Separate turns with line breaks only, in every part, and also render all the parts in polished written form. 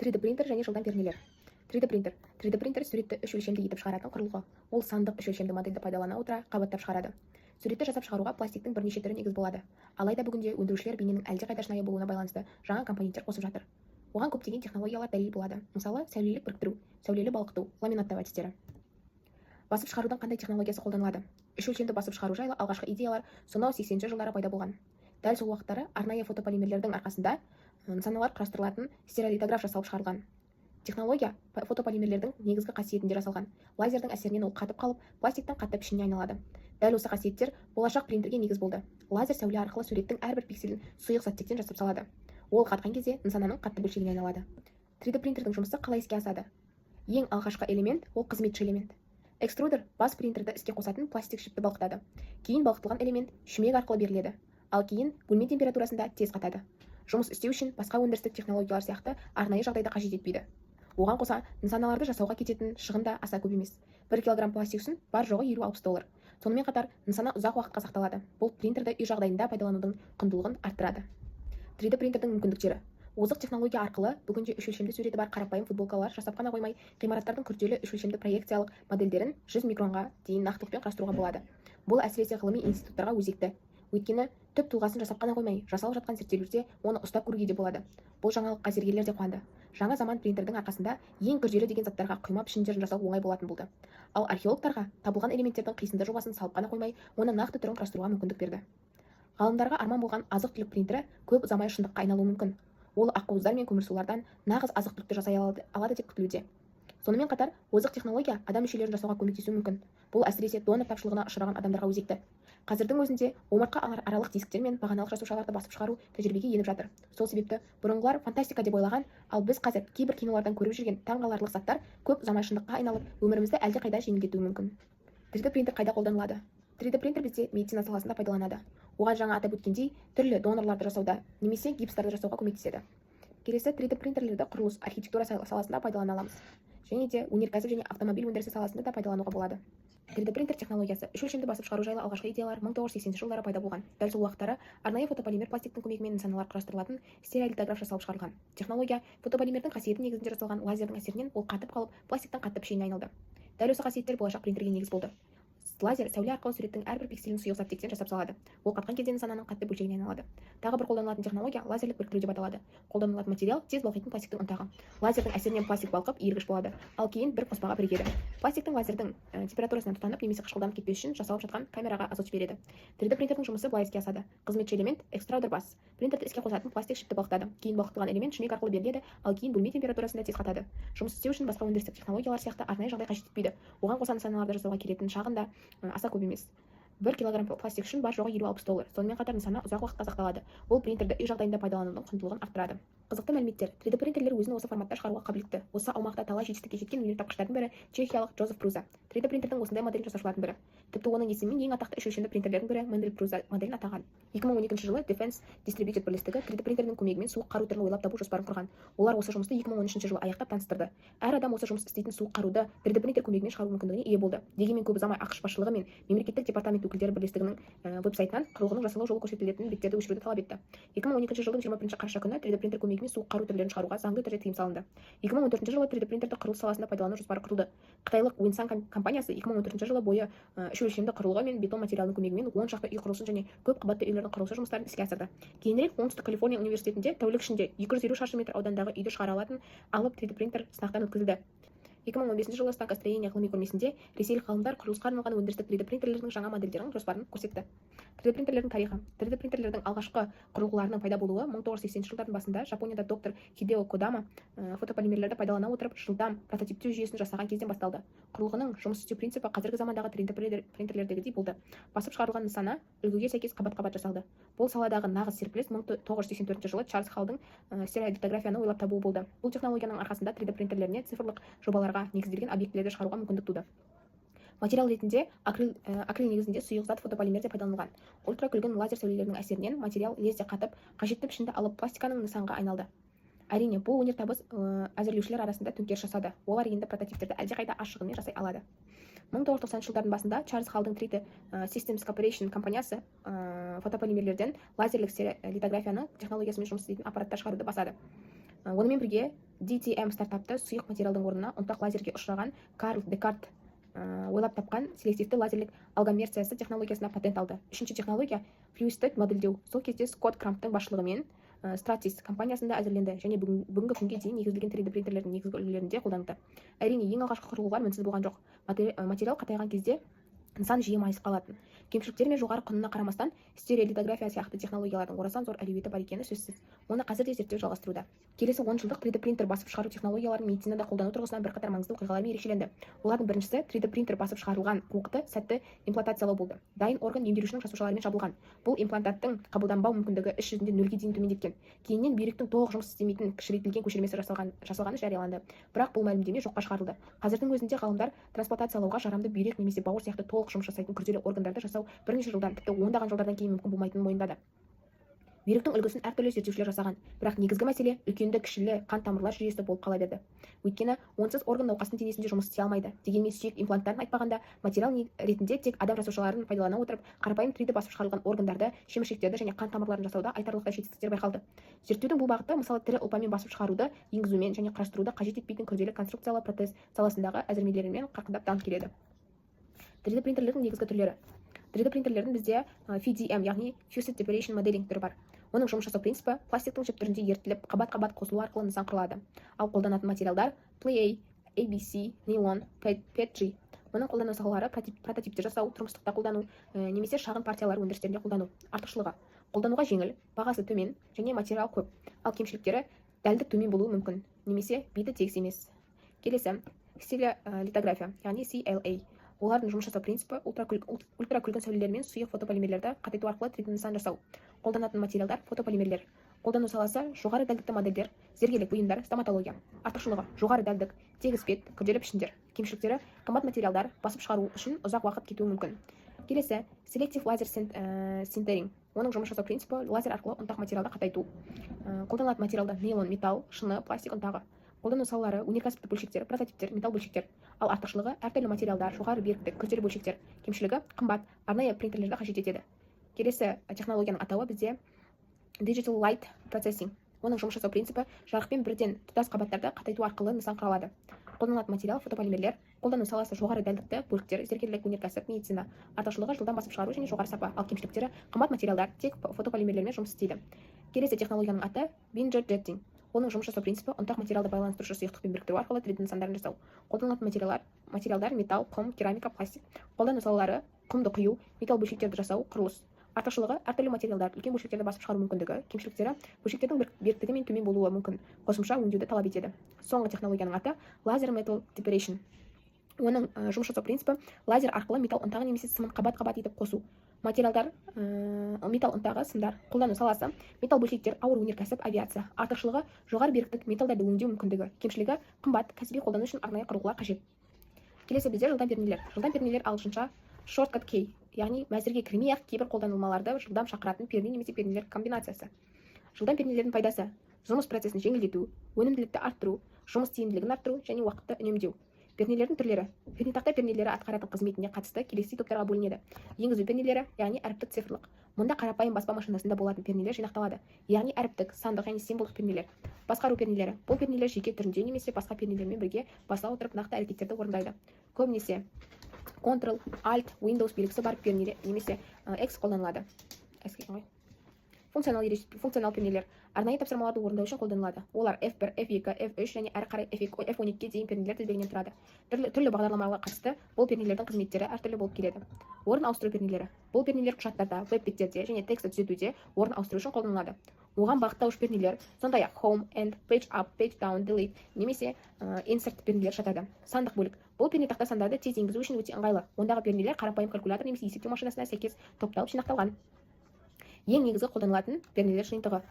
3D принтер және жылдам пернелер. 3D принтер. 3D принтер суретті үш өлшемді етіп шығаратын құрылғы. Ол сандық үш өлшемді модельді пайдалана отыра қабаттап шығарады. Суретті жасап шығаруға пластиктің бірнеше түрі негіз болады. Алайда бүгінде өндірушілер бейненің әлдеқайда шынайы болуына байланысты жаңа компоненттер қосып жатыр. Оған көптеген технологиялар дәлел болады. Мысалы, сәулелік біріктіру, сәулелі балқыту, ламинаттау әдістері. Басып шығарудың қандай технологиясы қолданылады? Үш өлшемді басып шығару жайлы алғашқы идеялар сонау 80-ші жылдары пайда болған. Дәл сол уақыттары арнайы фотополимерлердің арқасында нысаналар құрастырылатын стереолитограф жасалып шығарылған. Технология фотополимерлердің негізгі қасиетінде жасалған. Лазердің әсерінен ол қатып қалып, пластиктың қатты пішініне айналады. Дәл осы қасиеттер болашақ принтерге негіз болды. Лазер сәуле арқылы суреттің әрбір пикселін сұйық заттектен жасап салады. Ол қатқан кезде нысананың қатты бөлшегіне айналады. 3D принтердің жұмысы қалай іске асады? Ең алғашқы элемент ол қызметші элемент. Экструдер бас принтерді іске қосатын пластик шипті балқытады. Кейін балқытылған элемент шүмек арқылы беріледі, ал кейін бөлме температурасында тез қатады. Жұмыс істеу үшін басқа өндірістік технологиялар сияқты арнайы жағдайды қажет етпейді. Оған қоса нысаналарды жасауға кететін шығын да аса көп емес. 1 кг пластик үшін бар жоғы $50. Сонымен қатар нысана ұзақ уақытқа сақталады. Бұл принтерді үй жағдайында пайдаланудың құндылығын арттырады. 3D принтердің мүмкіндіктері. Озық технология арқылы бүгінде үш өлшемді суреті бар қарапайым футболкалар жасап қана қоймай, ғимараттардың күрделі үш өлшемді проекциялық модельдерін 100 микронға дейін нақтылықпен құрастыруға болады. Бұл әсіресе ғылыми институттарға өзекті. Өйткені түп тұлғасын жасап қана қоймай, жасалып жатқан зерттеулерде оны ұстап көруге де болады. Бұл жаңалыққа зергерлер де қуанды. Жаңа заман принтердің арқасында ең күрделі деген заттарға құйма пішіндерін жасау оңай болатын болды. Ал археологтарға табылған элементтердің қисынды жобасын салып қана қоймай, оны нақты түрін құрастыруға мүмкіндік берді. Ғалымдарға арман болған азық-түлік принтері көп ұзамай шындыққа айналуы мүмкін. Ол ақуыздар мен көмірсулардан нағыз азық-түлікті жасай алады деп күтілуде. Сонымен қатар, озық технология адам мүшелерін жасауға көмектесуі мүмкін. Бұл әсіресе донор тапшылығына ұшыраған адамдарға өзекті. Қазірдің өзінде омыртқа аралық дисктер мен бағаналық жасушаларды басып шығару тәжірибеге еніп жатыр. Сол себепті бұрынғылар фантастика деп ойлаған, ал біз қазір кейбір кинолардан көріп жүрген таңғаларлық заттар көп ұзамай шындыққа айналып, өмірімізді әлдеқайда жеңілдетуі мүмкін. 3D принтер қайда қолданылады? 3D принтер бізде медицина саласында пайдаланады. Оған жаңа атап өткендей, түрлі донорларды жасауда немесе гипстарды жасауға көмектеседі. Келесі 3D принтерлерді құрылыс, архитектура саласында пайдалана аламыз. Және де өнеркәсіп және автомобиль өндірісі саласында да пайдалануға болады. 3D принтер технологиясы үш өлшемді басып шығару жайлы алғашқы идеялар 1980-ші жылдары пайда болған. Дәл сол уақыттары арнайы фотополимер пластиктің көмегімен нысаналар құрастырылатын стереолитограф жасалып шығарылған. Технология фотополимердің қасиеті негізінде жасалған лазердің әсерінен ол қатып қалып, пластиктың қатты пішініне айналды. Дәл осы қасиеттер болашақ принтерге негіз болды. Лазер сәуле арқылы суреттің әрбір пикселін сұйық заттектен жасап салады. Ол қатқан кезде нысананың қатты бөлшегіне айналады. Тағы бір қолданылатын технология лазерлік біріктіру деп аталады. Қолданылатын материал тез балқитын пластиктің ұнтағы. Лазердің әсерінен пластик балқып иіргіш болады, ал кейін бір қоспаға бірігеді. Пластиктің лазердің температурасынан тұтанып немесе қышқылданып кетпес үшін жасалып жатқан камераға азот жібереді. 3D принтердің жұмысы былай іске асады. Қызметші элемент экструдер бас. Принтерді іске қосатын пластик шипті балқытады. Кейін балқытылған элемент шүмек арқылы беріледі, ал кейін бөлме температурасында тез қатады. Жұмыс істеу үшін басқа өндірістік технологиялар сияқты арнайы жағдай қажет етпейді. Оған қоса нысаналарды жасауға келетін шығын да аса көп емес. 1 кг пластик үшін бар жоғы $50. Сонымен қатар нысана ұзақ уақытқа сақталады. Бұл принтерді үй жағдайында пайдаланудың құндылығын арттырады. Қызықты мәліметтер. 3D принтерлер өзін осы форматта шығаруға қабілетті. Осы аумақта талай жетістікке жеткен өнертапқыштардың бірі чехиялық Джозеф Пруза. 3D принтердің осындай моделін жасаушылардың бірі. Тіпті оның есімімен ең атақты үш өлшемді принтерлердің бірі Мендель Пруза моделін атаған. 2012 жылы Defense Distributed бірлестігі 3D принтердің көмегімен суық қару түрін ойлап табу жоспарын құрған. Олар осы жұмысты 2013 жылы аяқтап таныстырды. Әр адам осы жұмыс істейтін суық қаруды 3D принтер көмегімен шығару мүмкіндігіне ие болды. Дегенмен көп ұзамай ақш басшылығы мен мемлекеттік департамент өкілдері бірлестігінің веб-сайтынан құрылғының жасалу жолы көрсетілетін беттерді өшіруді талап етті. 2012 жылдың 21 қараша күні 3D принтер көмегімен суық қару түрлерін шығаруға заңды түрде тыйым салынды. 2014 жылы 3D принтерді құрылыс саласында пайдалану жоспары құрылды. Қытайлық Winsan компаниясы 2014 жылы бойы үш өлшемді құрылғы мен бетон материалының көмегімен 10 шақты үй құрылысын және көп қабатты үйлердің құрылысы жұмыстарын іске асырды. Кейінірек Оңтүстік Калифорния университетінде тәулік ішінде 250 шаршы метр аудандағы үйді шығара алатын алып 3D принтер сынақтан өткізілді. 2015 жылы станкостроение ғылыми көрмесінде ресейлік ғалымдар құрылысқа арналған өндірістік 3D принтерлердің жаңа модельдерінің жоспарын көрсетті. 3D принтерлердің тарихы. 3D принтерлердің алғашқы құрылғыларының пайда болуы 1980 жылдардың басында Жапонияда доктор Хидео Кодама фотополимерлерді пайдалана отырып жылдам прототиптеу жүйесін жасаған кезден басталды. Құрылғының жұмыс істеу принципі қазіргі замандағы 3D принтерлердегідей болды. Басып шығарылған нысана үлгіге сәйкес қабат-қабат жасалды. Бұл саладағы нағыз серпіліс 1984 жылы Чарльз Халлдың стереолитографияны ойлап табуы болды. Бұл технологияның арқасында 3D принтерлеріне цифрлық жобаларға негізделген объектілерді шығаруға мүмкіндік туды. Материал ретінде акрил негізінде сұйық зат фотополимерде пайдаланылған. Ультракүлгін лазер сәулелерінің әсерінен материал лезде қатып, қажетті пішінді алып пластиканың нысанға айналды. Әрине, бұл өнертабыс әзірлеушілер арасында төңкеріс жасады. Олар енді прототиптерді әлдеқайда аз шығынмен жасай алады. 1990 жылдардың басында Чарльз Халлдың 3D Systems Corporation компаниясы фотополимерлерден лазерлік стереолитографияның технологиясымен жұмыс істейтін аппараттар шығаруды бастады. Онымен бірге DTM стартапты сұйық материалдың орнына ұнтақ лазерге ұшыраған Карл Декарт ойлап тапқан селективті лазерлік алгомерциясы технологиясына патент алды. Үшінші технология флюидті модельдеу. Сол кезде Скотт Крамптың басшылығымен Stratis компаниясында әзірленді және бүгінгі күнге дейін негізделген 3D принтерлердің негізгі үлгілерінде қолданылды. Әрине, ең алғашқы құрылғылар мінсіз болған жоқ. Материал қатайған кезде нысан жиі майысып қалатын. Кемшіліктер мен жоғары құнына қарамастан, стереолитография сияқты технологиялардың орасан зор әлеуеті бар екені сөзсіз. Оны қазір де зерттеу жалғастыруда. Келесі 10 жылдық 3D принтер басып шығару технологияларын медицинада қолдану тұрғысынан бірқатар маңызды оқиғалармен ерекшеленді. Олардың біріншісі 3D принтер басып шығарылған қуықты сәтті имплантациялау болды. Дайын орган емделушінің жасушаларымен жабылған. Бұл имплантаттың қабылданбау мүмкіндігі іс жүзінде 0-ге дейін төмендеткен. Кейіннен бүйректің толық жұмыс істемейтін кішірейтілген көшірмесі жасалғаны жарияланды. Бірақ бұл мәлімдеме жоққа шығарылды. Қазірдің өзінде ғалымдар трансплантациялауға жарамды бүйрек немесе бауыр сияқты толық жұмыс жасайтын күрделі органдарды жасау бірнеше жылдан, тіпті ондаған жылдардан кейін мүмкін болмайтынын мойындады. Бүйректің үлгісін әртүрлі зерттеушілер жасаған, бірақ негізгі мәселе үлкенді кішілі қан тамырлар жүйесі болып қала берді. Өйткені онсыз орган науқастың денесінде жұмыс істей алмайды. Дегенмен сүйек импланттарын айтпағанда, материал ретінде тек адам жасушаларын пайдалана отырып, қарапайым 3D басып шығарылған органдарды, шеміршектерді және қан тамырларын жасауда айтарлықтай жетістіктер байқалды. Зерттеудің бұл бағыты, мысалы, тірі ұлпамен басып шығаруды енгізумен және құрастыруды қажет етпейтін күрделі конструкциялы протез саласындағы әзірлемелермен қарқындап дамып келеді. 3D принтерлердің негізгі түрлері. 3D принтерлердің бізде FDM, яғни Fused Deposition Modeling түрі бар. Оның жұмыс жасау принципі пластиктің жіп түрінде ертіліп, қабат-қабат қосылу арқылы нысан құрылады. Ал қолданатын материалдар PLA, ABC, нейлон, PETG. Оның қолдану салалары прототиптер жасау, тұрмыстықта қолдану, немесе шағын партиялар өндірістерінде қолдану. Артықшылығы: қолдануға жеңіл, бағасы төмен және материал көп. Ал кемшіліктері: дәлдік төмен болуы мүмкін, немесе беті тегіс емес. Келесі стелеолитография, яғни CLA. Олардың жұмыс жасау принципі ультракүлгін сәулелермен сұйық фотополимерлерді қатайту арқылы 3D нысан жасау. Қолданатын материалдар фотополимерлер. Қолдану саласы жоғары дәлдікті модельдер, зергерлік бұйымдар, стоматология. Артықшылығы: жоғары дәлдік, тегіс бет, күрделі пішіндер. Кемшіліктері: қымбат материалдар басып шығару үшін ұзақ уақыт кетуі мүмкін. Келесі селектив лазер синтеринг. Оның жұмыс жасау принципі лазер арқылы ұнтақ материалды қатайту. Қолданылатын материалдар нейлон, металл, шыны, пластик ұнтағы. Қолдану салалары өнеркәсіптік бөлшектер, прототиптер, металл бөлшектер. Ал артықшылығы: әртүрлі материалдар, жоғары беріктік, күрделі бөлшектер. Кемшілігі: қымбат, арнайы принтерлерді қажет етеді. Келесі технологияның атауы бізде Digital Light Processing. Оның жұмыс жасау принципі жарықпен бірден тұтас қабаттарды қатайту арқылы нысан құралады. Қолданылатын материал фотополимерлер. Қолдану саласы жоғары дәлдікті бөліктер, зергерлік, өнеркәсіп, медицина. Артықшылығы: жылдам басып шығару және жоғары сапа. Ал кемшіліктері: қымбат материалдар тек фотополимерлермен жұмыс істейді. Келесі технологияның аты Binder Jetting. Оның жұмыс жасау принципі ұнтақ материалды байланыстырушы сұйықтықпен біріктіру арқылы 3D нысандарын жасау. Қолданылатын материалдар металл, құм, керамика, пластик. Қолдану салалары: құмды құю, металл бөлшектерді жасау, құрылыс. Артықшылығы: әртүрлі материалдар, үлкен бөлшектерді басып шығару мүмкіндігі. Кемшіліктері: бөлшектердің беріктігі мен төмен болуы мүмкін, қосымша өңдеуді талап етеді. Соңғы технологияның аты Laser Metal Deposition. Оның жұмыс жасау принципі лазер арқылы металл ұнтағы немесе сымын қабат-қабат етіп қосу. Материалдар: металл ұнтағы, сымдар. Қолдану саласы: металл бөлшектер, ауыр өнеркәсіп, авиация. Артықшылығы: жоғары беріктік металдарды өңдеу мүмкіндігі. Кемшілігі: қымбат, кәсіби қолдану үшін арнайы құрылғылар қажет. Келесі бізде жылдам пернелер. Жылдам пернелер ағылшынша shortcut key, яғни мәзірге кірмей-ақ кейбір қолданылмаларды жылдам шақыратын перне немесе пернелер комбинациясы. Жылдам пернелердің пайдасы: жұмыс процесін жеңілдету, өнімділікті арттыру, жұмыс тиімділігін арттыру және уақытты үнемдеу. Пернелердің түрлері. Пернетақта пернелері атқаратын қызметіне қатысты келесі топтарға бөлінеді. Енгізу пернелері, яғни әріптік цифрлық. Мұнда қарапайым баспа машинасында болатын пернелер жинақталады, яғни әріптік, сандық және символдық пернелер. Басқару пернелері. Бұл пернелер жеке түрінде немесе басқа пернелермен бірге баса отырып нақты әрекеттерді орындайды. Көбінесе Ctrl, Alt, Windows белгісі бар пернелер немесе X қолданылады. Функционал пернелер арнайы тапсырмаларды орындау үшін қолданылады. Олар F1, F2, F3 және әрі қарай F12-ге дейін пернелер тізбегінен тұрады. Түрлі бағдарламаларға қатысты бұл пернелердің қызметтері әртүрлі болып келеді. Орын ауыстыру пернелері. Бұл пернелер құжаттарда, веб-беттерде және текстті түзетуде орын ауыстыру үшін қолданылады. Оған бағыттауыш пернелер, сондай-ақ Home, End, Page Up, Page Down, Delete немесе Insert пернелер жатады. Сандық бөлік. Бұл пернетақта сандарды тез енгізу үшін өте ыңғайлы. Ондағы пернелер қарапайым калькулятор немесе есептеу машинасына сәйкес топталып жинақталған. Ең негізгі қолданылатын пернелер жиынтығы.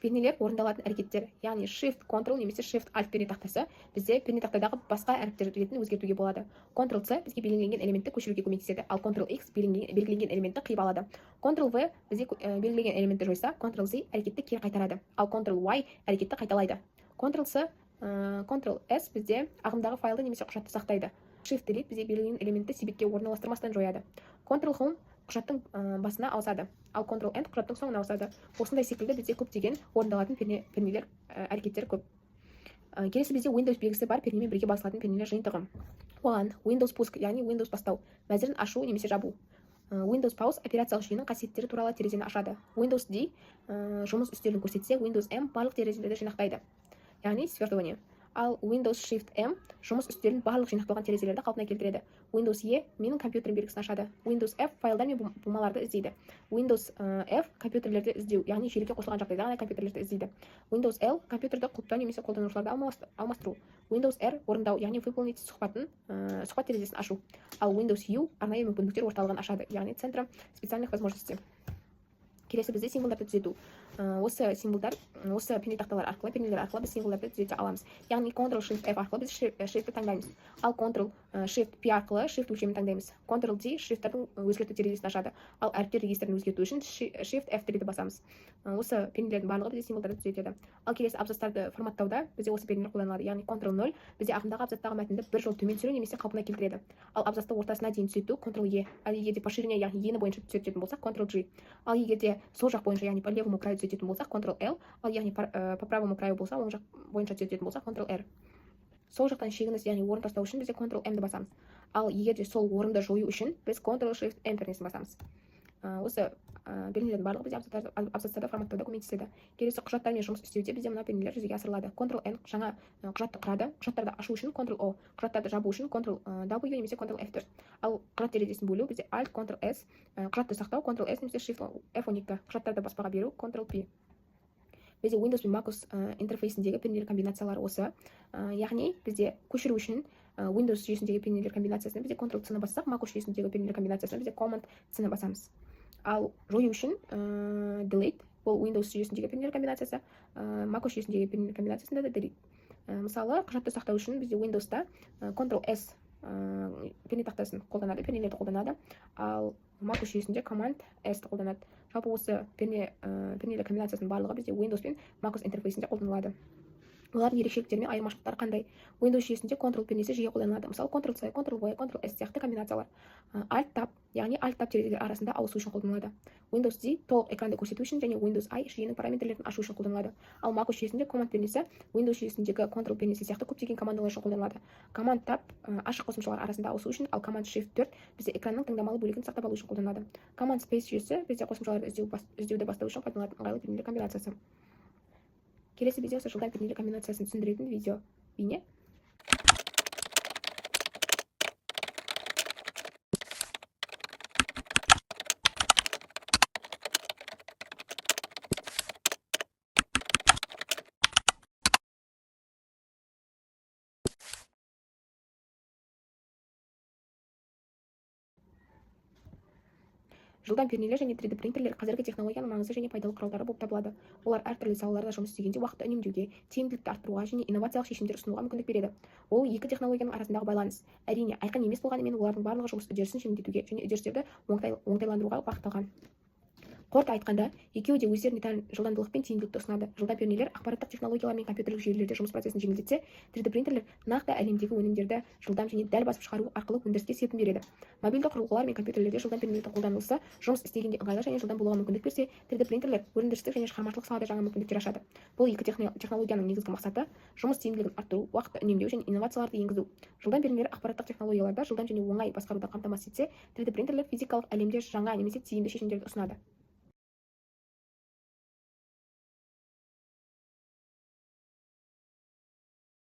Пернелер орындалатын әрекеттер, яғни Shift, Ctrl немесе Shift Alt пернетақтасы бізде пернетақтадағы басқа әріптер ретін өзгертуге болады. Ctrl-C бізге белгіленген элементті көшіруге көмектеседі, ал Ctrl-X белгіленген элементті қиып алады. Ctrl-V бізге белгіленген элементті жойса, Ctrl-Z әрекетті кері қайтарады, ал Ctrl-Y әрекетті қайталайды. Ctrl-C, Ctrl-S бізде ағымдағы файлды немесе құжатты сақтайды. Shift-Delete бізге белгіленген элементті себетке орналастырмастан жояды. Ctrl-Home құжаттың басына ауысады, ал Ctrl-End құжаттың соңына ауысады. Осындай секілді бізде көптеген орындалатын пернелер әрекеттері көп. Келесі бізде Windows белгісі бар пернемен бірге басылатын пернелер жиынтығы. Оған Windows пуск, яғни Windows бастау, мәзірін ашу немесе жабу. Windows Pause операциялық жүйенің қасиеттері туралы терезені ашады. Windows D жұмыс үстелін көрсетсе, Windows M барлық терезелерді жинақтайды, яғни свердлование. Ал Windows Shift M жұмыс үстелін барлық жинақталған терезелерді қалпына келтіреді. Windows E менің компьютерім белгісін ашады. Windows F файлдар мен бумаларды іздейді. Windows F компьютерлерді іздеу, яғни желіге қосылған жағдайда ғана компьютерлерді іздейді. Windows L компьютерді құлыптау немесе қолданушыларды алмастыру. Windows R орындау, яғни выполнить сұхбат терезесін ашу. Ал Windows U арнайы мүмкіндіктер орталығын ашады, яғни центром специальных возможностей. Келесі бізде символдарды түзету. Осы символдар, осы пернетақталар арқылы, пернелер арқылы біз символдарды түзете аламыз. Яғни Ctrl-Shift-F арқылы біз шрифтті таңдаймыз. Ал Ctrl-Shift-P арқылы шрифт өлшемін таңдаймыз. Ctrl-D шрифттардың өзгерту терезесін ашады. Ал әріптер регистрін өзгерту үшін Shift-F3-ді басамыз. Осы пернелердің барлығы бізде символдарды түзетеді. Ал келесі абзацтарды форматтауда бізде осы пернелер қолданылады. Яғни Ctrl-0 бізде ағымдағы абзацтағы мәтінді бір жол төмен түсіру немесе қалпына келтіреді. Ал абзацты ортасына дейін түзету Ctrl-E. Ал егер де поширение, яғни ені бойынша түзететін болсақ Ctrl-G. Ал егер де сол жақ бойынша, яғни по левому краю түзететін болсақ Ctrl-L, ал яғни по правому краю болса, оң жақ бойынша түзететін болсақ Ctrl-R. Сол жақтан шегініс, яғни орын тастау үшін бізде Ctrl-M-ді басамыз. Ал егер де сол орынды жою үшін біз Ctrl-Shift-M пернесін басамыз. Осы пернелердің барлығы бізде абзацтарда форматтауда көмектеседі. Келесі құжаттармен жұмыс істеуде бізде мына пернелер жүзеге асырылады. Ctrl-N жаңа құжатты құрады. Құжаттарды ашу үшін Ctrl-O, құжаттарды жабу үшін Ctrl-W немесе Ctrl-F4. Ал құжат терезесін бөлу бізде Alt-Ctrl-S, құжатты сақтау Ctrl-S немесе Shift-F12, құжаттарды баспаға беру Ctrl-P. Бізде Windows пен MacOS интерфейсіндегі пернелер комбинациялары осы. Яғни бізде көшіру үшін Windows жүйесіндегі пернелер комбинациясына бізде Ctrl-C-ні бассақ, MacOS жүйесіндегі пернелер комбинациясына бізде Command-C-ні басамыз. Ал жою үшін Delete, бұл Windows жүйесіндегі пернелер комбинациясы, MacOS жүйесіндегі пернелер комбинациясында да Delete. Мысалы, құжатты сақтау үшін бізде Windows-та Ctrl-S пернетақтасын қолданады, пернелерді қолданады, ал MacOS жүйесінде Command-S қолданады. Жалпы осы пернелер комбинациясының барлығы бізде Windows пен MacOS интерфейсінде қолданылады. Олардың ерекшеліктері мен айырмашылықтары қандай? Windows жүйесінде Ctrl пернесі жиі қолданылады. Мысалы, Ctrl-C, Ctrl-V, Ctrl-S сияқты комбинациялар. Alt-Tab, яғни Alt-Tab терезелер арасында ауысу үшін қолданылады. Windows D толық экранды көрсету үшін және Windows I жүйенің параметрлерін ашу үшін қолданылады. Ал MacOS жүйесінде Command пернесі Windows жүйесіндегі Ctrl пернесі сияқты көптеген командалар үшін қолданылады. Command-Tab ашық қосымшалар арасында ауысу үшін, ал Command-Shift-4 бізде экранның таңдамалы бөлігін сақтап алу үшін қолданылады. Command-Space жүйесі бізде қосымшаларды іздеуді бастау үшін пайдаланылатын ыңғайлы пернелер комбинациясы. Келесі бізде осы жылдам пернелер комбинациясын түсіндіретін видео бейне. Жылдам пернелер және 3D принтерлер қазіргі технологияның маңызды және пайдалы құралдары болып табылады. Олар әртүрлі салаларда жұмыс істегенде уақытты үнемдеуге, тиімділікті арттыруға және инновациялық шешімдер ұсынуға мүмкіндік береді. Ол екі технологияның арасындағы байланыс. Әрине, айқын емес болғанымен олардың барлығы жұмыс үдерісін жеңілдетуге және үдерістерді оңтайландыруға бағытталған. Қорыта айтқанда, екеуі де өздеріне тән жылдамдылық пен тиімділікті ұсынады. Жылдам пернелер ақпараттық технологиялар мен компьютерлік жүйелерде жұмыс процесін жеңілдетсе, 3D принтерлер нақты әлемдегі өнімдерді жылдам және дәл басып шығару арқылы өндіріске серпін береді. Мобильді құрылғылар мен компьютерлерде жылдам пернелердің қолданылысы жұмыс істегенде ыңғайлы және жылдам болуға мүмкіндік берсе, 3D принтерлер өндірістік және шығармашылық салада жаңа мүмкіндіктер ашады. Бұл екі технологияның негізгі мақсаты жұмыс тиімділігін арттыру, уақытты үнемдеу және инновацияларды енгізу. Жылдам пернелер ақпараттық технологияларда жылдам және оңай басқаруды қамтамасыз етсе, 3D принтерлер физикалық әлемде жаңа немесе тиімді шешімдерді ұсынады.